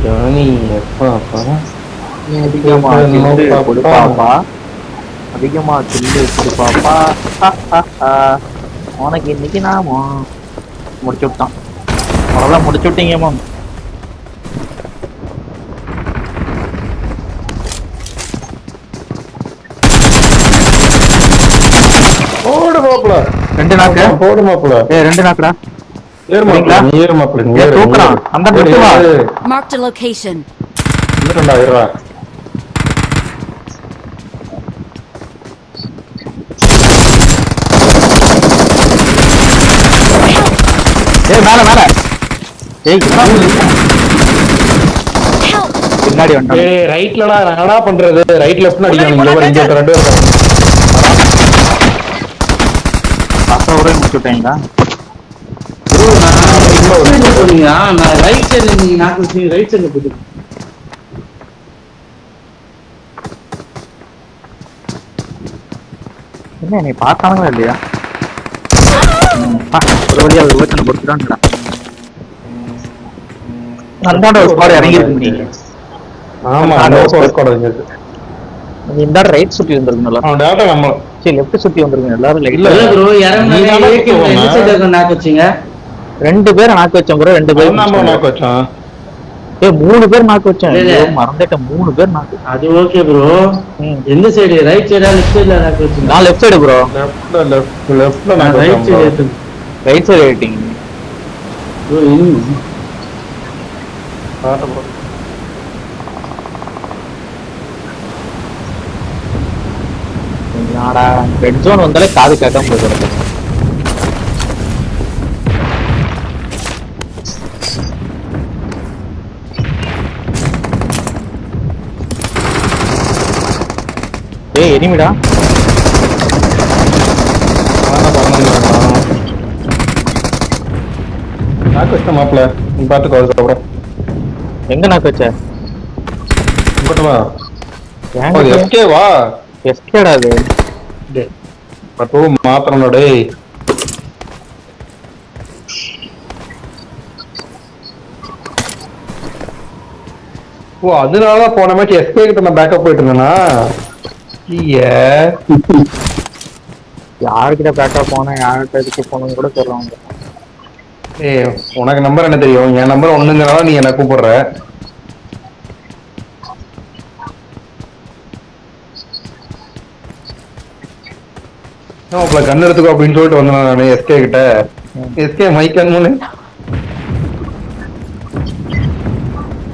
Johnny எப்பா அதிகமா கில்லு கொடுப்பாப்பா, அதிகமா கில்லு கொடுப்பாப்பா. உனக்கு இன்னைக்கு நாம முடிச்சு விட்டான். அவ்வளோதான், முடிச்சு விட்டீங்க மேம். போடு மாப்ள, ரெண்டு நாக்கு போடு மாப்ள. ரெண்டு நாக்குடா. ஏறு மாப்ள, நீ ஏறு மாப்ள, நீ ஏறு. தூக்குறான் அந்த டெட்டுவா. Marked a location. வந்துட்டா இருடா. மேல மேல. பின்னாடி வந்து ரைட்லடா. என்னடா பண்றது? ரைட் லெஃப்ட்னு அடிக்கணும். இங்க வர, இங்க ரெண்டு பேர் இருக்காங்க. ஒரே முடிச்சுட்டீங்களா? நான் ரைட் சைடுல நீங்க நாக்கு வச்சு ரைட் சைடுல போட்டு என்ன நீ பார்த்தாங்களா இல்லையா? ஒரு வழியா ஒரு ஓட்டனை பொறுத்துட்டான்டா. அந்தாண்ட ஒரு ஸ்குவாட் இறங்கி இருக்கு. நீங்க ஆமா, அந்த ஸ்குவாட் இங்க இருக்கு. நீ இந்த ரைட் சுத்தி வந்திருக்கீங்களா? அவன் டேட்டா நம்ம சரி லெஃப்ட் சுத்தி வந்திருக்கீங்க எல்லாரும். இல்ல ப்ரோ, இறங்குன எந்த சைடுல இருக்க நாக்கு வச்சீங்க? ரெண்டு பேரை நாக்கு வச்சோம் ப்ரோ. ரெண்டு பேரும் நாக்கு வச்சான். மூணு பேர் நாக்கு வச்சேன். மறந்துட்டேன், 3 பேர் நாக்கு. அது ஓகே ப்ரோ. எந்த சைடு, ரைட் சைடா லெஃப்ட் சைடுல நாக்கு வச்சீங்க? நான் லெஃப்ட் சைடு ப்ரோ. லெஃப்ட்ல நான் ரைட் சைடு ஏத்து. Right side editing bro. இன்னும் பாத்து ப்ரோ. நாடா ரெட் ஜோன் வந்தாலே காது கேட்காம போயிடுறது. ஏய் எனிமிடா. நாக்கு வச்ச மாப்ள, நீ பாத்துக்கோ. அதுக்கப்புறம் எங்க நாக்கு வச்ச? இங்கட்டு வா. எஸ்கே வா. எஸ்கேடா அது. பட்டு மாத்திரம்டா டேய். ஓ, அதனாலதான் போன மேட்ச் எஸ்கே கிட்ட நான் பேக்கப் போயிட்டு இருந்தேனா? யாருக்கிட்ட பேக்கப் போனேன், யார்கிட்ட இதுக்கு போனோம்னு கூட சொல்லுவாங்க. ஏய், உனக்கு நம்பர் என்ன தெரியும்? என் நம்பர் ஒண்ணுங்கிறனால நீ என்ன கூப்பிடுற. கண்ணு எடுத்துக்கோ அப்படின்னு சொல்லிட்டு வந்தேன் நான் எஸ்கே கிட்ட. எஸ்கே மைக் அனுமனு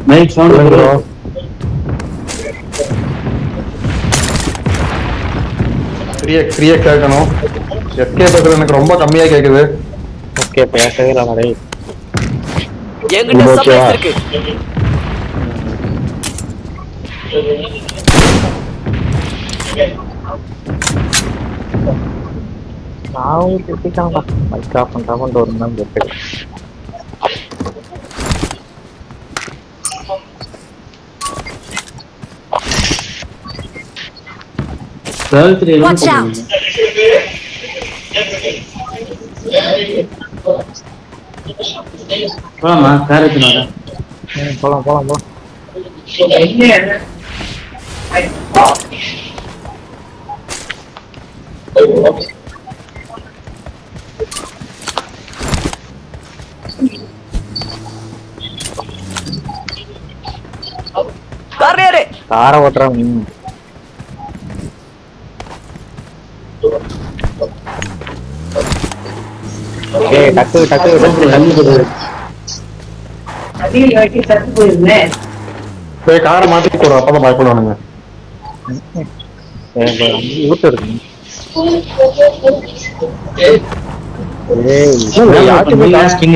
மைக் சவுண்ட் ப்ரோ. ஃப்ரீயா கேட்கணும். எஸ்கே பேசுறது எனக்கு ரொம்ப கம்மியா கேக்குது. ஓகே பேசவே இல்லை மாதிரி. என்கிட்ட சப்ளைஸ் இருக்கு. நான் கேட்காம மைக் ஆஃப் பண்றாம ஒரு மணி கேட்குது. Watch out. போலாமா? காரத்தினால போலாம் போலாம் போலாம். கார ஓட்டுறான். டக்கு டக்கு காரை மாத்தி போறோம். அப்பதான் பயப்படுவானுங்க. ஊட்டு இருக்கு.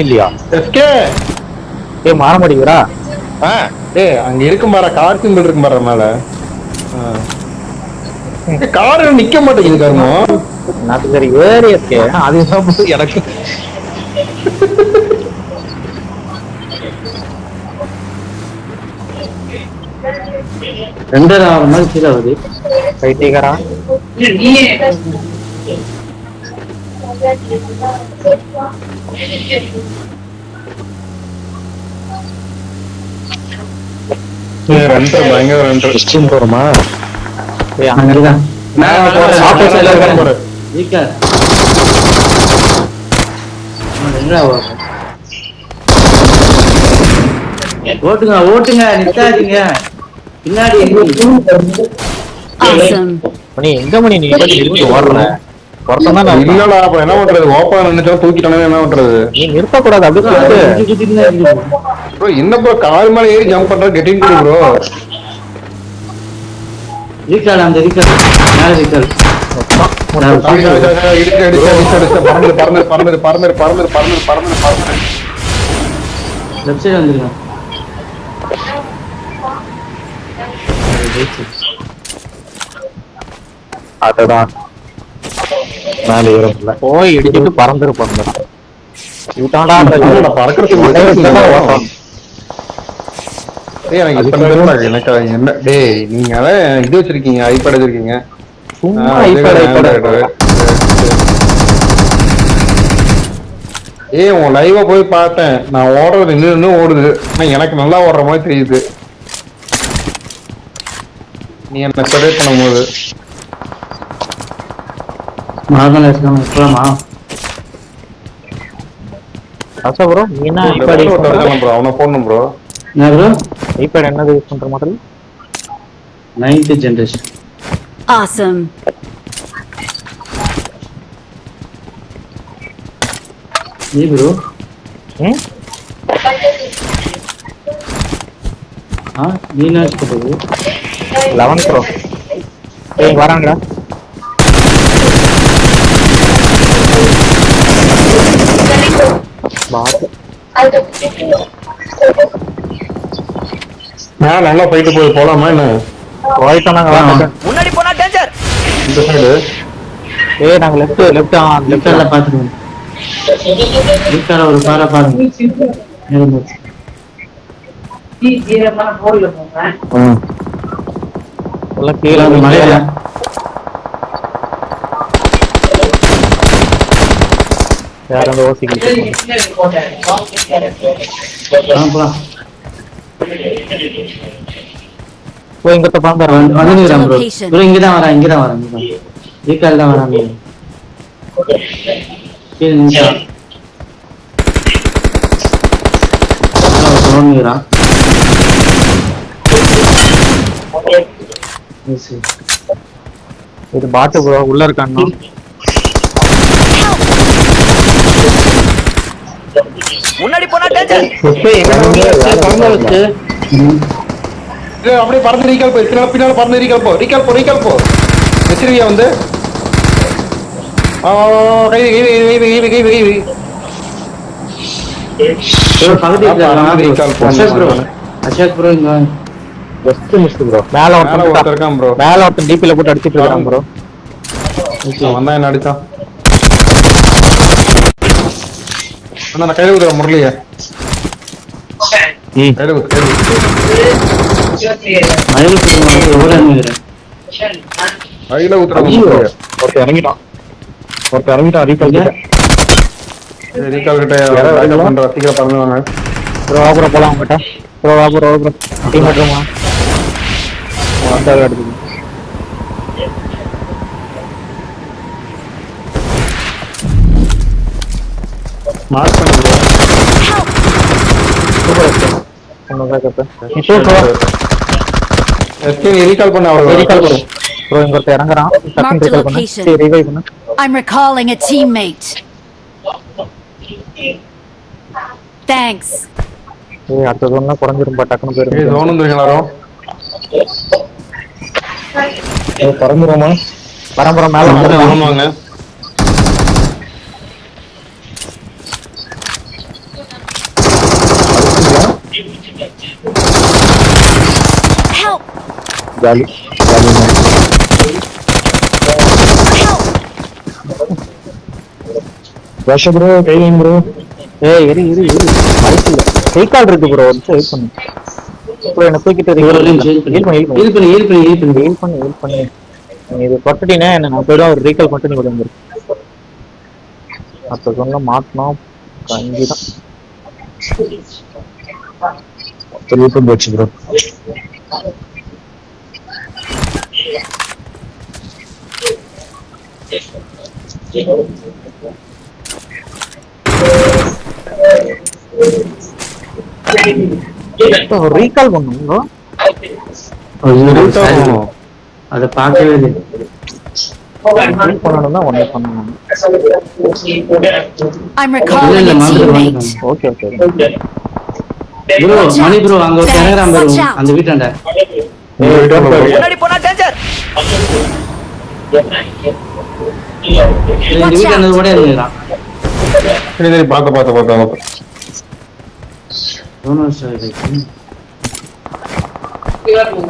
இல்லையா மாற மாட்டேங்கிறா. அங்க இருக்கும் பாரு, கார் சிம்பிள் இருக்கும் பாரு மேல. கார் நிக்க மாட்டேங்குது கருமோ. நான் சரி ஏறி இருக்கேன். அது எனக்கு ரெண்டரை ஆறு நாள் கீழே ஆகுது. பைத்தியக்காரா. ரெண்டர் பயங்கர ரெண்டர். கிறிஸ்டின் போறோமா? அங்கதான் வீக்கா ஓட்டுங்க ஓட்டுங்க நிக்காதீங்க பின்னாடி Awesome. மணி எங்க மணி நீ நிறுத்தி ஓடுற? ஒருத்தன் தான் நான் இல்லடா அப்ப என்ன பண்றது? ஓப்பன் நினைச்சா தூக்கிட்டானே என்ன பண்றது? நீ நிறுத்தக்கூடாது அப்படி சொல்லிட்டு ப்ரோ என்ன ப்ரோ கால் மேல ஏறி ஜம்ப் பண்ற கெட்டிங் கொடு ப்ரோ. ரீகால் அந்த ரீகால் மேல ரீகால் லெஃப்ட் சைடு வந்துருங்க அதுதான் மேல ஏறல போய் இடிச்சிட்டு பறந்துருப்பாங்க. இவட்டாண்டா எனக்கு என்ன டேய் நீங்க இது வச்சிருக்கீங்க ஐபேட் வச்சிருக்கீங்க சும்மா ஐபேட் ஏய் உன் லைவா போய் பார்த்தேன் நான் ஓடுறது இன்னும் ஓடுது ஆனா எனக்கு நல்லா ஓடுற மாதிரி தெரியுது நீ என்ன செலக்ட் பண்ணும்போது மாதம் இருக்கலாமா அசா ப்ரோ நீ என்ன ஐபேட் யூஸ் பண்ற ப்ரோ அவனை போடணும் ப்ரோ என்ன ப்ரோ ஐபேட் என்னது யூஸ் பண்ற மாடல் 9th ஜெனரேஷன் Awesome. நீ ப்ரோ நீ என்ன யூஸ் பண்றது 11 ப்ரோ ஏய் வராங்கடா நான் நல்லா போயிட்டு போய் போலாமா என்ன முன்னாடி போனா டேஞ்சர். இந்த சைடு ஏய் நாங்க லெஃப்ட் லெஃப்ட் சைடுல பாத்துக்கோங்க ரீகால் ஒரு பாரா பாருங்க எல்லாம் கீழ மலையில யார் அந்த ஓசிக்கு போலாம் போய் இங்க பாம்பற வந்துடுறேன் ப்ரோ ப்ரோ இங்கதான் வரேன் ரீகால் தான் வரான் கீழே நின்றா தோணுகிறான் இது பாட்டு ப்ரோ உள்ள இருக்கான்னா முன்னாடி போனா டேஞ்சர். அப்படியே பறந்து ரீகால் போய் பின்னால பறந்து ரீகால் போ வச்சிருவியா வந்து அசோக் ப்ரோ இங்க ஜஸ்ட் மிஸ் ப்ரோ மேல ஒருத்தன் இருக்கான் ப்ரோ மேல ஒருத்தன் டிபில போட்டு அடிச்சிட்டு இருக்கான் ப்ரோ வந்தா என்ன அடிச்சான் நான் கையில ஊத்துறேன் முரளிய கையில ஊத்து கையில ஊத்துறேன் ஒருத்தன் இறங்கிட்டான் ரீகால் ரீகால் கிட்ட பண்ற சீக்கிரம் பண்ணுவாங்க ப்ரோ வா ப்ரோ போலாம் உங்ககிட்ட ப்ரோ வா ப்ரோ டீம் மட்டுமா வந்தாரு அடிச்சு மார்க் பண்ணு ப்ரோ சூப்பர் ஒண்ணுதா கரெக்ட் நீ ப்ரோ எஸ்கே ரீகால் பண்ண அவரை ரீகால் ப்ரோ இங்க ஒருத்தன் இறங்குறான் டக்குனு ரீகால் பண்ணு சரி ரிவைவ் பண்ணு I'm recalling a teammate. Thanks. ஏய் அடுத்த ஜோன்ல குறஞ்சிரும் டக்குனு ஏய் போயிரும் ஜோன் வந்துருங்க எல்லாரும் ஏய் பறந்துறோமா பரம்பரம் மேல ஜோன் வாங்க Help. ஜாலி வருஷ ப்ரோ கைவிங் ப்ரோ ஏய் இரு மைக்ல ரீகால் இருக்கு ப்ரோ ஒரு வெயிட் பண்ணு ப்ரோ என்ன தூக்கிட்டு ஹீல் பண்ணு நீ இது பட்டுட்டீனா என்ன நான் போய்டும் ஒரு ரீகால் மட்டும் நீ கூட வந்துரு அப்ப சொன்ன மாட்டணும் கண்டிப்பா போச்சு ப்ரோ ரீகால் பண்ணும் ப்ரோ. அதை பார்க்கவே இல்லை. பண்ணணும் தான் ஒன்னே பண்ணணும். I'm recalling a teammate. Okay okay. Bro Mani bro அங்க ஒரு டெலகிராம் வரும் அந்த வீட்டாண்ட. முன்னாடி போனா டேஞ்சர். இந்த வீட்டாண்ட கூட இருந்தான். சரி பார்த்து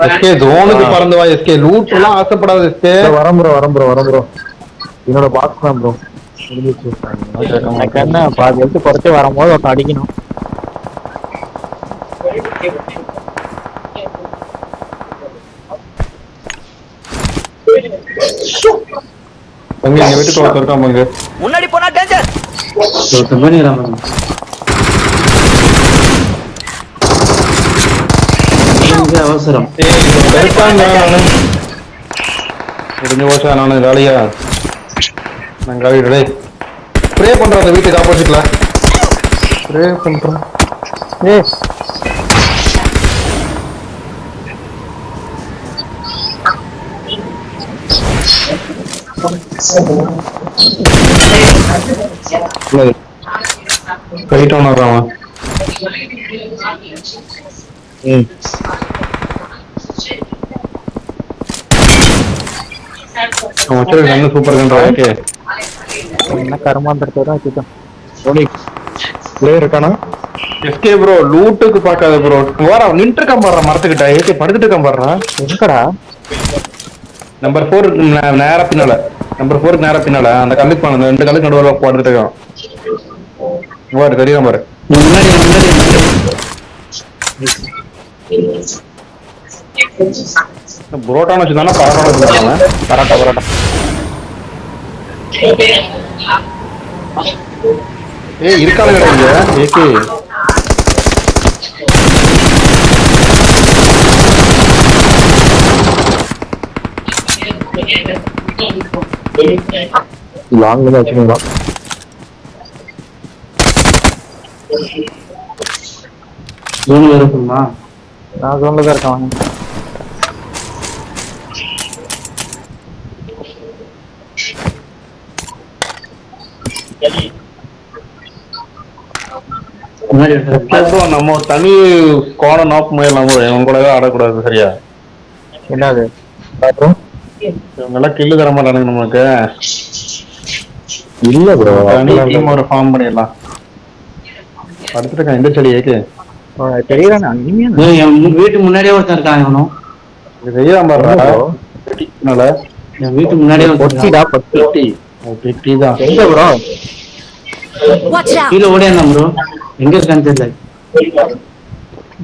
எஸ்கே ஜோனுக்கு பறந்து வா எஸ்கே. லூட் எல்லாம் ஆசைப்படாத எஸ்கே. வரம் ப்ரோ. என்னோட பாக்ஸ் தான் ப்ரோ. எனக்கு என்ன பாதி எடுத்து குறைச்சி வரும்போது ஒருத்தன் அடிக்கணும். அங்க எங்க வீட்டுக்கு ஒருத்தர் இருக்கான் பாங்க. முன்னாடி போனா டேஞ்சர். அவசரம் முடிஞ்ச போச்சா? நானு காலியா? நான் காலிடே. ஸ்ப்ரே பண்றேன் அந்த வீட்டுக்கு ஆப்போசிட்ல. ஸ்ப்ரே பண்றேன். ரைட் ஆன் ஆறான். Super control. என்ன கருமாந்திரத்தை தான் வச்சுட்டோம். பிளேயர் இருக்கானா? எஸ்கே ப்ரோ லூட்டுக்கு பார்க்காத ப்ரோ. வாரா நின்று இருக்கான் பாடுறான் மரத்துக்கிட்ட. ஏகே படுத்துட்டு இருக்கான் பாடுறான். எங்கடா? நம்பர் 4 நேரா பின்னால. நம்பர் 4 நேரா பின்னால அந்த கல்லுக்கு பாருங்க. 2 கல்லுக்கு நடுவுல படுத்துட்டு இருக்கான். வாரு தெரியும் பாரு. புரோட்டான்னு வச்சுதானே பரோட்டா வச்சுருக்காங்க. பரோட்டா இருக்கானு கிடையாது ஏகே. லாங்ல தான் வச்சுக்கலாம். ஜோன்ல இருக்குமா? நான் ஜோன்ல தான் இருக்கேன். நம்ம தனி கோண நோக்கு முயலாம் இவங்க கூடவே ஆடக்கூடாது. சரியா? என்னது நல்லா கில்லு தர மாட்டானுங்க நமக்கு. இல்ல ப்ரோ, தனி டீம் ஒரு ஃபார்ம் பண்ணிடலாம். படுத்துட்டு இந்த செடி ஏக்கு தெரியறானே. வீட்டு முன்னாடியே ஒருத்தன் இருக்காங்க. செய்யாம என் வீட்டு முன்னாடியே பொட்டிடா பொட்டி. பெட்டி தான். எங்க ப்ரோ? கீழே ஓடியா ப்ரோ? எங்க இருக்கான்னு தெரியல.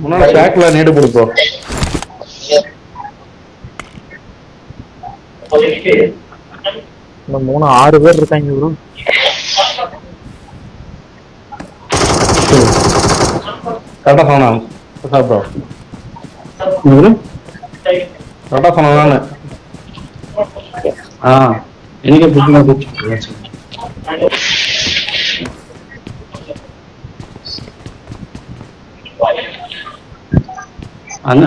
முன்னாடி ஷாக்ல நீடு கொடுப்போம். இந்த 3-6 பேர் இருக்காங்க ப்ரோ. கரெக்டா சொன்னா ப்ரோ. கரெக்டா சொன்னானு. எனக்கு புக்கிங் போச்சு.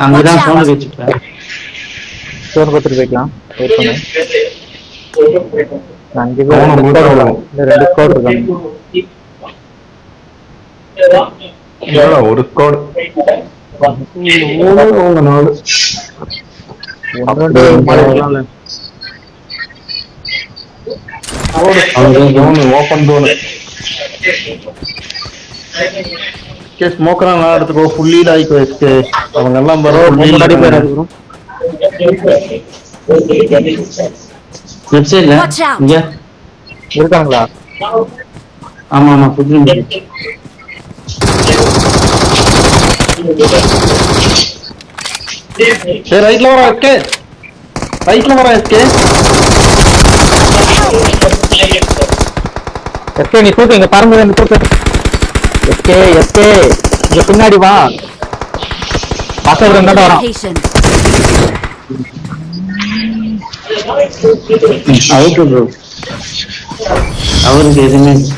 அங்கதான் சவுண்ட் வச்சுட்டேன். சோறு பத்திரி போய்க்கலாம். வெயிட் பண்ணு. 5 பேர் 2 ஸ்குவாட் இருக்காங்க. ஒரு ஸ்குவாட் 4 ஓபன் டோன். ஸ்மோக்கரா நான் எடுத்துக்கோ. ஃபுல்லி லாய்க்கு வச்சு அவங்க எல்லாம் முன்னாடி போயிடாது ப்ரோ. வெப்சைட்ல இங்க இருக்காங்களா? ஆமா ஆமா புரியுது. சரி ரைட்ல வர எஸ்கே. ரைட்ல வர எஸ்கே. எஸ்கே நீ தூக்கு. இங்க பாருங்க இந்த தூக்கு. எஸ்கே இங்க பின்னாடி வா. பாக்க விட வரான். அவுட்டு ப்ரோ அவருக்கு எதுவுமே இல்லை.